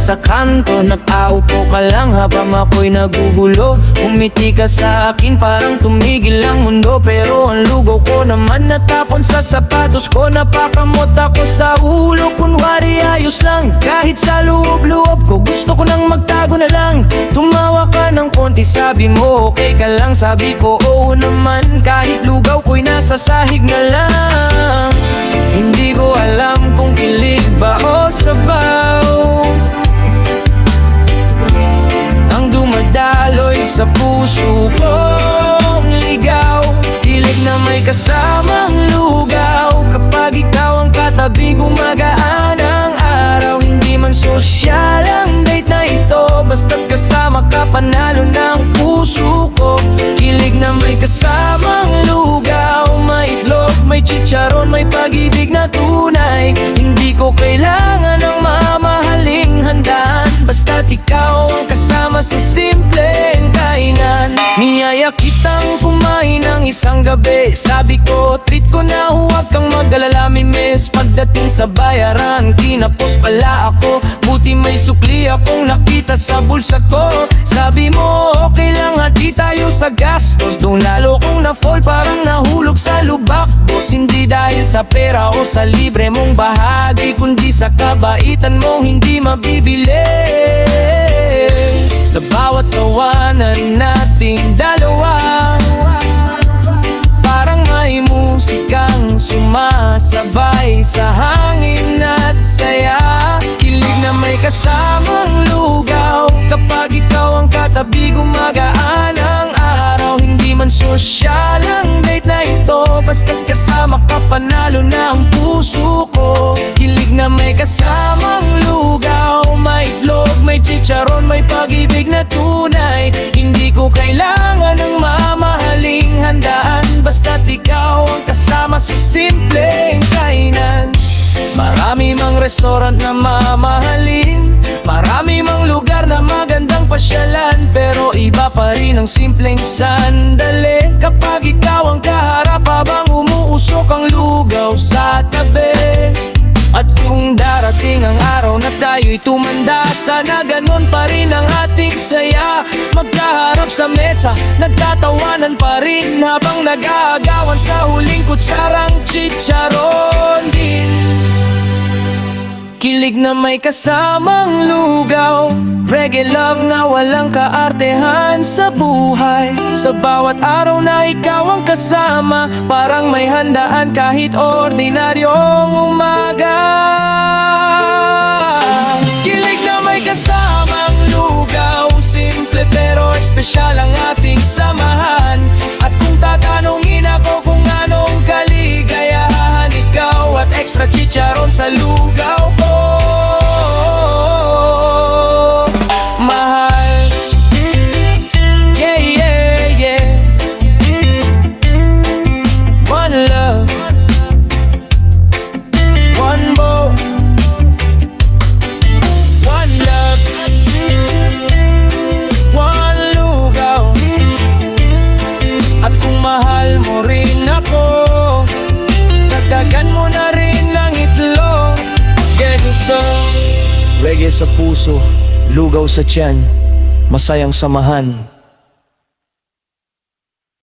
sa kanto, nag-aupo ka lang habang ako'y nagugulo. Umiti ka sa akin parang tumigil ang mundo, pero ang lugaw ko naman natapon sa sapatos ko. Napakamot ako sa ulo, kunwari ayos lang, kahit sa loob-loob ko gusto ko nang magtago na lang. Tumawa ka ng konti, sabi mo okay ka lang, sabi ko oo naman, kahit lugaw ko'y nasa sahig na lang. Hindi ko alam kung kilig ba o sabaw ang dumadaloy sa puso kong ligaw. Kilig na may kasamang lugaw, kapag ikaw ang katabi, gumagaan ang araw. Hindi man sosyal ang date na ito, basta't kasama ka, panalo ng puso ko. Kilig na may kasamang lugaw, may itlog, may chicharon, may pag-ibig na tunay. Hindi ko kailangan ng mamahaling handaan, basta't ikaw ang kasama sa simpleng kainan. Niyaya kitang kumain ng isang gabi, sabi ko treat ko na, huwag kang mag-alala miss. Pagdating sa bayaran, kinapos pala ako, buti may sukli akong nakita sa bulsa ko. Sabi mo okay lang, hati tayo sa gastos. Doon lalo kong na-fall, parang nahulog sa lubak. Boss, hindi dahil sa pera o sa libre mong bahagi, kundi sa kabaitan mong hindi mabibili. Sa bawat tawanan nating dalawa, parang may musikang sumasabay sa hangin at saya. Kilig na may kasamang lugaw, kapag ikaw ang katabi, gumagaan ang araw. Hindi man sosyal ang date na ito, basta't kasama ka, panalo na ang puso ko. Kilig na may kasamang lugaw, may itlog, may chicharon, may pag-ibig na tunay. Hindi ko kailangan ng mamahaling handaan, basta't ikaw ang kasama sa simpleng kainan. Marami mang restaurant na mamahalin, marami mang lugar na magandang pasyalan, pero iba pa rin ang simpleng sandali, kapag ikaw ang kaharap habang umuusok ang lugaw sa tabi. At kung darating ang araw na tayo'y tumanda, sana ganon pa rin ang ating saya. Magkaharap sa mesa, nagtatawanan pa rin, habang nag-aagawan sa huling kutsarang chicharon din. Kilig na may kasamang lugaw, reggae love na walang kaartehan sa buhay. Sa bawat araw na ikaw ang kasama, parang may handaan kahit ordinaryong umaga. Kilig na may kasamang lugaw, simple pero espesyal ang ating samahan. At kung tatanungin ako kung anong kaligayahan, ikaw at extra chicharon sa lugaw ko. Mahal, yeah, yeah, yeah. One love, one boat, one love, one lugaw. At kung mahal mo rin ako, dagdagan mo na rin ng itlog. Reggae sa puso, lugaw sa tiyan, masayang samahan.